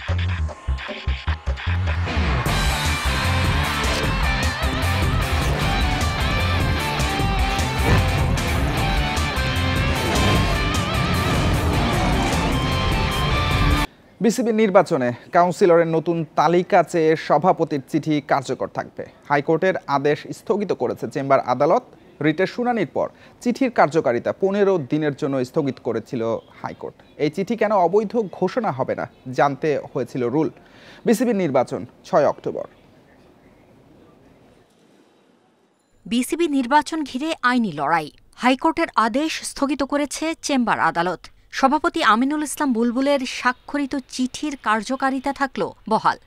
BCB নির্বাচনে কাউন্সিলরের নতুন তালিকা চেয়ে সভাপতির চিঠি কার্যকর থাকবে। হাইকোর্টের আদেশ স্থগিত করেছে চেম্বার আদালত। রিটের শুনানির পর চিঠির কার্যকারিতা 15 দিনের জন্য স্থগিত করেছিল হাইকোর্ট। এই চিঠি কেন অবৈধ ঘোষণা হবে না জানতে হয়েছিল রুল। বিসিবির নির্বাচন 6 অক্টোবর। বিসিবি নির্বাচন ঘিরে আইনি লড়াই। হাইকোর্টের আদেশ স্থগিত করেছে চেম্বার আদালত। সভাপতি আমিনুল ইসলাম বুলবুলের স্বাক্ষরিত চিঠির কার্যকারিতা থাকল বহাল।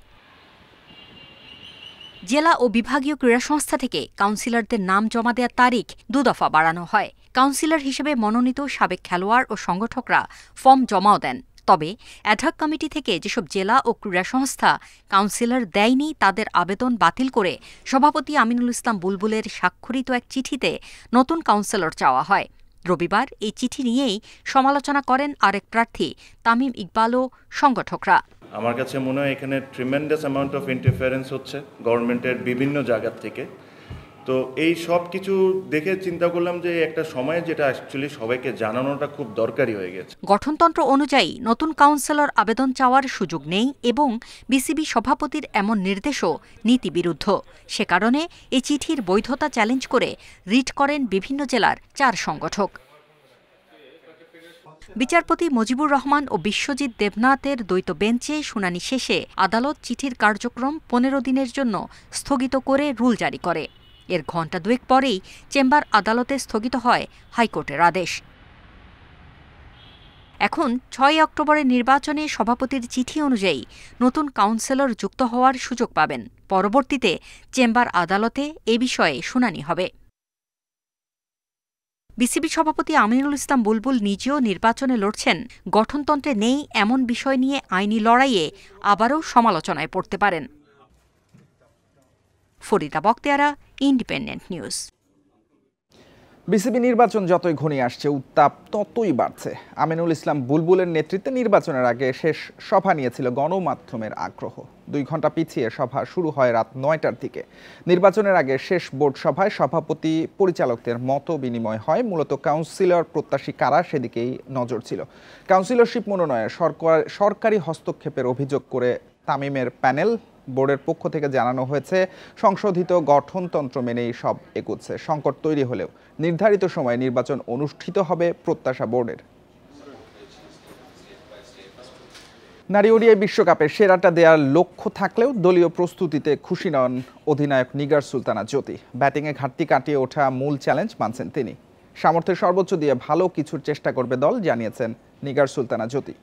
জেলা ও বিভাগীয় ক্রীড়া সংস্থা থেকে কাউন্সিলরদের নাম জমা দেওয়ার তারিখ 2 দফা বাড়ানো হয়। কাউন্সিলর হিসেবে মনোনীত সাবেক খেলোয়াড় ও সংগঠকরা ফর্ম জমাও দেন। তবে অ্যাডহক কমিটি থেকে যেসব জেলা ও ক্রীড়া সংস্থা কাউন্সিলর দেয়নি তাদের আবেদন বাতিল করে সভাপতি আমিনুল ইসলাম বুলবুলের স্বাক্ষরিত এক চিঠিতে নতুন কাউন্সিলর চাওয়া হয়। রবিবার এই চিঠি নিয়েই সমালোচনা করেন আরেক প্রার্থী তামিম ইকবাল ও সংগঠকরা। আমার কাছে মনে হয় এখানে ট্রিমেন্ডাস অ্যামাউন্ট অফ ইন্টারফারেন্স হচ্ছে গভর্নমেন্টের বিভিন্ন জায়গা থেকে। তো এই সব কিছু দেখে চিন্তা করলাম যে একটা সময় যেটা অ্যাকচুয়ালি সবাইকে জানানোটা খুব দরকারি হয়ে গেছে। গঠনতন্ত্র অনুযায়ী নতুন কাউন্সিলর আবেদন চাওয়ার সুযোগ নেই এবং বিসিবি সভাপতির এমন নির্দেশও নীতিবিরুদ্ধ। সে কারণে এই চিঠির বৈধতা চ্যালেঞ্জ করে রিট করেন বিভিন্ন জেলার 4 সংগঠক। বিচারপতি মুজিবুর রহমান ও বিশ্বজিৎ দেবনাথের দ্বৈত বেঞ্চে শুনানি শেষে আদালত চিঠির কার্যক্রম 15 দিনের জন্য স্থগিত করে রুল জারি করে। এর ঘণ্টা দুয়েক পরেই চেম্বার আদালতে স্থগিত হয় হাইকোর্টের আদেশ। এখন 6 অক্টোবরের নির্বাচনে সভাপতির চিঠি অনুযায়ী নতুন কাউন্সিলর যুক্ত হওয়ার সুযোগ পাবেন। পরবর্তীতে চেম্বার আদালতে এ বিষয়ে শুনানি হবে। বিসিবি সভাপতি আমিনুল ইসলাম বুলবুল নিজেও নির্বাচনে লড়ছেন। গঠনতন্ত্রে নেই এমন বিষয় নিয়ে আইনি লড়াইয়ে আবারও সমালোচনায় পড়তে পারেন। Farida Bakhtiar, Independent News. BCB নির্বাচন যতই ঘনিয়ে আসছে উত্তাপ ততই বাড়ছে। আমিনুল ইসলাম বুলবুলের নেতৃত্বে নির্বাচনের আগে শেষ সভা নিয়েছিল গণমাধ্যমের আগ্রহ। 2 ঘণ্টা পিছিয়ে সভা শুরু হয় রাত 9টার দিকে। নির্বাচনের আগে শেষ বোর্ড সভায় সভাপতি পরিচালকদের মত বিনিময় হয়। মূলত কাউন্সিলর প্রত্যাশী কারা সেদিকেই নজর ছিল। কাউন্সিলরশিপ মনোনয়নে সরকারি হস্তক্ষেপের অভিযোগ করে তামিমের প্যানেল। বোর্ডের পক্ষ থেকে জানানো হয়েছে সংশোধিত গঠনতন্ত্র মেনেই সব এগুচ্ছে। সংকট তৈরি হলেও নির্ধারিত সময়ে নির্বাচন অনুষ্ঠিত হবে প্রত্যাশা বোর্ডের। নারী ওডিআই বিশ্বকাপে সেরাটা দেওয়ার লক্ষ্য থাকলেও দলীয় প্রস্তুতিতে খুশি নন অধিনায়ক নিগার সুলতানা জ্যোতি। ব্যাটিংয়ে ঘাটতি কাটিয়ে ওঠা মূল চ্যালেঞ্জ মানছেন তিনি। সামর্থ্যের সর্বোচ্চ দিয়ে ভালো কিছুর চেষ্টা করবে দল, জানিয়েছেন নিগার সুলতানা জ্যোতি।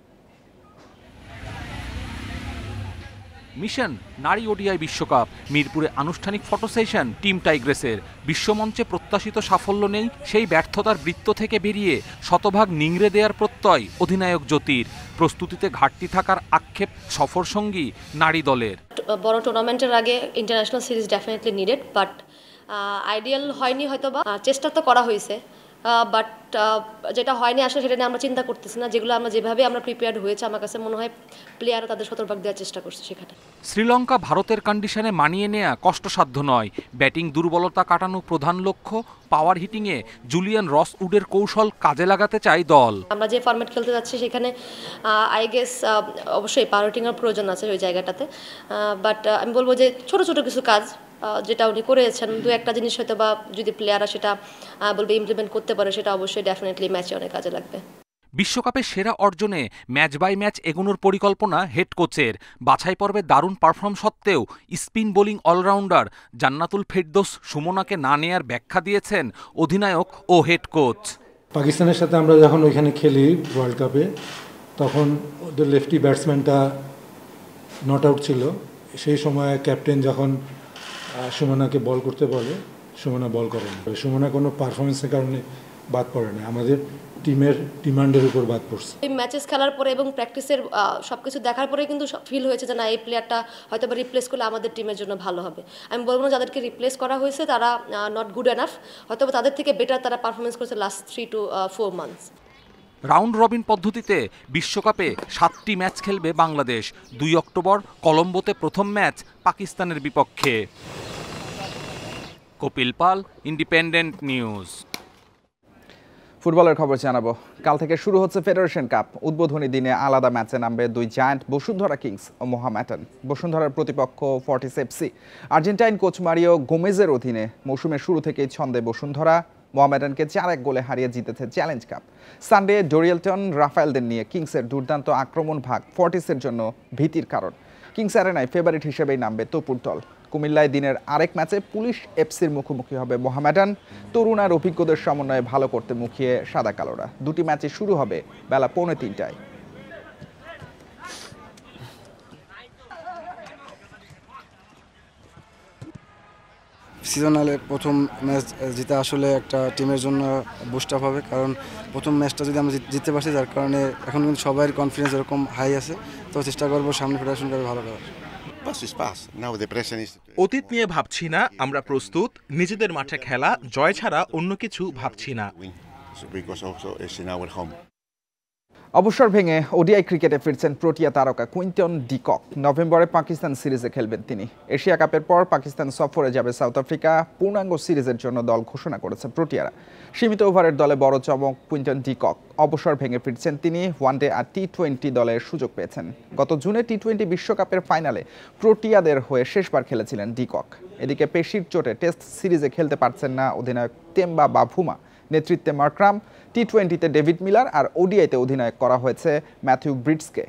মিশন নারী ওডিআই বিশ্বকাপ। মিরপুরে আনুষ্ঠানিক ফটো সেশন টিম টাইগ্রেসের। বিশ্বমঞ্চে প্রত্যাশিত সাফল্য নেই, সেই ব্যর্থতার বৃত্ত থেকে বেরিয়ে শতভাগ নিংড়ে দেওয়ার প্রত্যয় অধিনায়ক জ্যোতির। প্রস্তুতিতে ঘাটতি থাকার আক্ষেপ সফর সঙ্গী নারী দলের। বড় টুর্নামেন্টের আগে international series definitely needed, but ideal হয়নি হয়তোবা। চেষ্টা তো করা হয়েছে, বাট যেটা হয়নি আসলে সেটা নিয়ে আমরা চিন্তা করতেছি না। যেগুলো আমরা যেভাবে আমরা প্রিপেয়ার্ড হয়েছে, আমার কাছে মনে হয় প্লেয়াররা তাদের শতভাগ দেওয়ার চেষ্টা করছে সেখানে। শ্রীলঙ্কা ভারতের কন্ডিশনে মানিয়ে নেওয়া কষ্টসাধ্য নয়। ব্যাটিং দুর্বলতা কাটানো প্রধান লক্ষ্য। পাওয়ার হিটিংয়ে জুলিয়ান রসউডের কৌশল কাজে লাগাতে চায় দল। আমরা যে ফরম্যাট খেলতে যাচ্ছি সেখানে আই গেস অবশ্যই পাওয়ার হিটিংয়ের প্রয়োজন আছে ওই জায়গাটাতে। বাট আমি বলবো যে ছোট ছোট কিছু কাজ যেটা উনি করেছেন, 2-1টা জিনিস হয়তো বা যদি প্লেয়াররা সেটা বলবে ইমপ্লিমেন্ট করতে পারে, সেটা অবশ্যই ডেফিনেটলি ম্যাচে অনেক কাজে লাগবে। বিশ্বকাপের সেরা অর্জনে ম্যাচ বাই ম্যাচ এগোনোর পরিকল্পনা হেড কোচের। বাছাই পর্বে দারুণ পারফর্ম সত্ত্বেও spin bowling allrounder Jannatul Ferdous সুমনাকে না নেয়ার ব্যাখ্যা দিয়েছেন অধিনায়ক ও হেড কোচ। পাকিস্তানের সাথে আমরা যখন ওইখানে খেলি ওয়ার্ল্ড কাপে, তখন ওদের লেফটি ব্যাটসম্যানটা নট আউট ছিল। সেই সময় ক্যাপ্টেন যখন সুমনাকে বল করতে বলে, সুমনা বল করে না। সুমনা কোনো পারফরমেন্সের কারণে বাদ পড়ে না, আমাদের টিমের ডিমান্ডের উপর বাদ পড়ছে। এই ম্যাচেস খেলার পরে এবং প্র্যাকটিসের সবকিছু দেখার পরে কিন্তু ফিল হয়েছে যে না, এই প্লেয়ারটা হয়তো বা রিপ্লেস করলে আমাদের টিমের জন্য ভালো হবে। আমি বলবো না যাদেরকে রিপ্লেস করা হয়েছে তারা নট গুড এনাফ, হয়তো তাদের থেকে বেটার তারা পারফরমেন্স করেছে last 3 to 4 months. Round robin পদ্ধতিতে বিশ্বকাপে 7টি ম্যাচ খেলবে বাংলাদেশ। 2 অক্টোবর কলম্বোতে প্রথম ম্যাচ পাকিস্তানের বিপক্ষে। কপিল পাল, ইন্ডিপেন্ডেন্ট নিউজ। ফুটবলের খবর জানাবো। কাল থেকে শুরু হচ্ছে ফেডারেশন কাপ। উদ্বোধনী দিনে আলাদা ম্যাচে নামবে দুই জায়ান্ট, বসুন্ধরা কিংস ও মোহামেডান। বসুন্ধরার প্রতিপক্ষ Fortis FC. Argentine coach Mario গোমেজের অধীনে মৌসুমের শুরু থেকেই ছন্দে বসুন্ধরা। মোহামেডানকে 4-1 গোলে হারিয়ে জিতেছে চ্যালেঞ্জ কাপ। সানডে ডোরিয়েলটন রাফায়েলদের নিয়ে কিংসের দুর্দান্ত আক্রমণ ভাগ ফর্টিসের জন্য ভীতির কারণ। কিংস অ্যারেনায় ফেভারিট হিসেবেই নামবে তপুর দল। কুমিল্লায় দিনের আরেক ম্যাচে পুলিশ এফসির মুখোমুখি হবে মোহামেডান। তরুণ আর অভিজ্ঞদের সমন্বয়ে ভালো করতে মুখিয়ে সাদা কালোরা। দুটি ম্যাচই শুরু হবে বেলা 2:45টায়। সিজনালে প্রথম ম্যাচ জিতা আসলে একটা টিমের জন্য বুস্ট আপ হবে, কারণ প্রথম ম্যাচটা যদি আমরা জিততে পারছি, যার কারণে এখন কিন্তু সবার কনফিডেন্স এরকম হাই আছে। তো চেষ্টা করবো সামনে ফেডারেশন কাপে ভালো করার। অতীত নিয়ে ভাবছি না, আমরা প্রস্তুত। নিজেদের মাঠে খেলা, জয় ছাড়া অন্য কিছু ভাবছি না। অবসর ভেঙে ওডিআই ক্রিকেটে ফিরছেন প্রোটিয়া তারকা কুইন্টন ডি কক। নভেম্বরে পাকিস্তান সিরিজে খেলবেন তিনি। এশিয়া কাপের পর পাকিস্তান সফরে যাবে সাউথ আফ্রিকা। পূর্ণাঙ্গ সিরিজের জন্য দল ঘোষণা করেছে প্রোটিয়ারা। সীমিত ওভারের দলে বড় চমক কুইন্টন ডি কক। অবসর ভেঙে ফিরছেন তিনি। ওয়ানডে আর টি-20 দলের সুযোগ পেয়েছেন। গত জুনে টি-20 বিশ্বকাপের ফাইনালে প্রোটিয়াদের হয়ে শেষবার খেলেছিলেন ডি কক। এদিকে পেশির চোটে টেস্ট সিরিজে খেলতে পারছেন না অধিনায়ক তেম্বা বাভুমা। নেতৃত্বে মার্করাম, টি-20তে ডেভিড মিলার আর ওডিআইতে অধিনায়ক করা হয়েছে ম্যাথিউ ব্রিটসকে।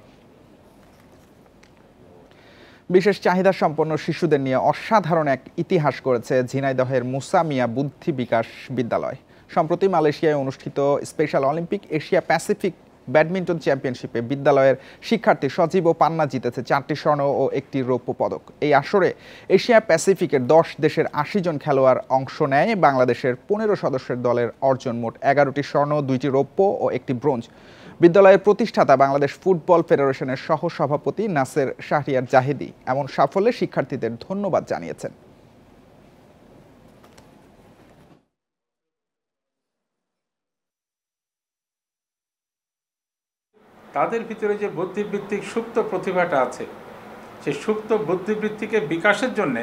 বিশেষ চাহিদা সম্পন্ন শিশুদের নিয়ে অসাধারণ এক ইতিহাস করেছে ঝিনাইদহের মুসা মিয়া বুদ্ধি বিকাশ বিদ্যালয়। সম্প্রতি মালয়েশিয়ায় অনুষ্ঠিত special Olympic Asia Pacific badminton চ্যাম্পিয়নশিপে বিদ্যালয়ের শিক্ষার্থী সজীব ও পান্না জিতেছে 4টি স্বর্ণ ও 1টি রৌপ্য পদক। এই আসরে এশিয়া প্যাসিফিকের 10 দেশের 80 জন খেলোয়াড় অংশ নেয়। বাংলাদেশের 15 সদস্যের দলের অর্জন মোট 11টি স্বর্ণ, 2টি রৌপ্য ও 1টি ব্রোঞ্জ। বিদ্যালয়ের প্রতিষ্ঠাতা বাংলাদেশ ফুটবল ফেডারেশনের সহ সভাপতি নাসের শাহরিয়ার জাহিদি এমন সাফল্যে শিক্ষার্থীদের ধন্যবাদ জানিয়েছেন। তাদের ভিতরে যে বুদ্ধিবৃত্তিক সুপ্ত প্রতিভাটা আছে, সেই সুপ্ত বুদ্ধিবৃত্তিকে বিকাশের জন্যে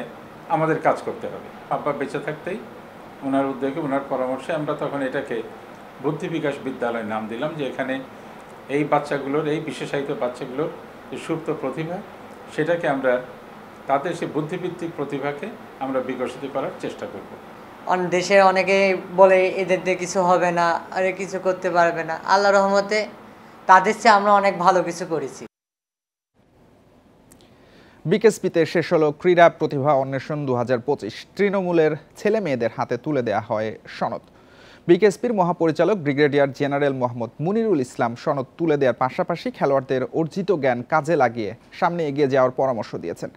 আমাদের কাজ করতে হবে। আব্বা বেঁচে থাকতেই ওনার উদ্যোগে, ওনার পরামর্শে আমরা তখন এটাকে বুদ্ধি বিকাশ বিদ্যালয় নাম দিলাম, যে এখানে এই বাচ্চাগুলোর, এই বিশেষায়িত বাচ্চাগুলোর যে সুপ্ত প্রতিভা, সেটাকে আমরা তাদের সেই বুদ্ধিবৃত্তিক প্রতিভাকে আমরা বিকশিত করার চেষ্টা করব। দেশের অনেকে বলে এদের দিয়ে কিছু হবে না, আরে কিছু করতে পারবে না। আল্লাহ রহমতে তাদের চেয়ে আমরা অনেক ভালো কিছু করেছি। বিকেএসপিতে শেষ হলো ক্রীড়া প্রতিভা অন্বেষণ 2025। তৃণমূলের ছেলে মেয়েদের হাতে তুলে দেয়া হয় সনদ। বিকেএসপির মহাপরিচালক ব্রিগেডিয়ার জেনারেল মোহাম্মদ মুনিরুল ইসলাম সনদ তুলে দেওয়ার পাশাপাশি খেলোয়াড়দের অর্জিত জ্ঞান কাজে লাগিয়ে সামনে এগিয়ে যাওয়ার পরামর্শ দিয়েছেন।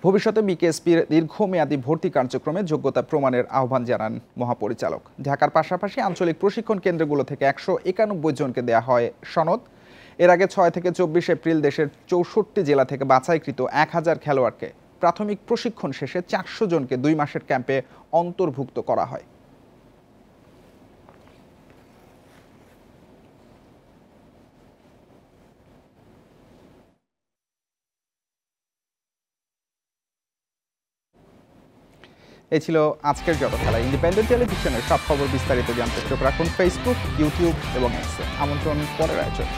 ভবিষ্যতে বিকেএসপির দীর্ঘমেয়াদী ভর্তি কার্যক্রমে যোগ্যতা প্রমাণের আহ্বান জানান মহাপরিচালক। ঢাকার পাশাপাশি আঞ্চলিক প্রশিক্ষণ কেন্দ্রগুলো থেকে 191 জনকে দেয়া হয় সনদ। এর আগে 6 থেকে 24 এপ্রিল দেশের 64 জেলা থেকে বাছাইকৃত 1000 খেলোয়াড়কে প্রাথমিক প্রশিক্ষণ শেষে 400 জনকে 2 মাসের ক্যাম্পে অন্তর্ভুক্ত করা হয়। এই ছিল আজকের যত খেলা। ইন্ডিপেন্ডেন্ট টেলিভিশনের সব খবর বিস্তারিত জানতে চোখ রাখুন ফেসবুক, ইউটিউব এবং এক্সে। আমন্ত্রণ পরের আয়োজন।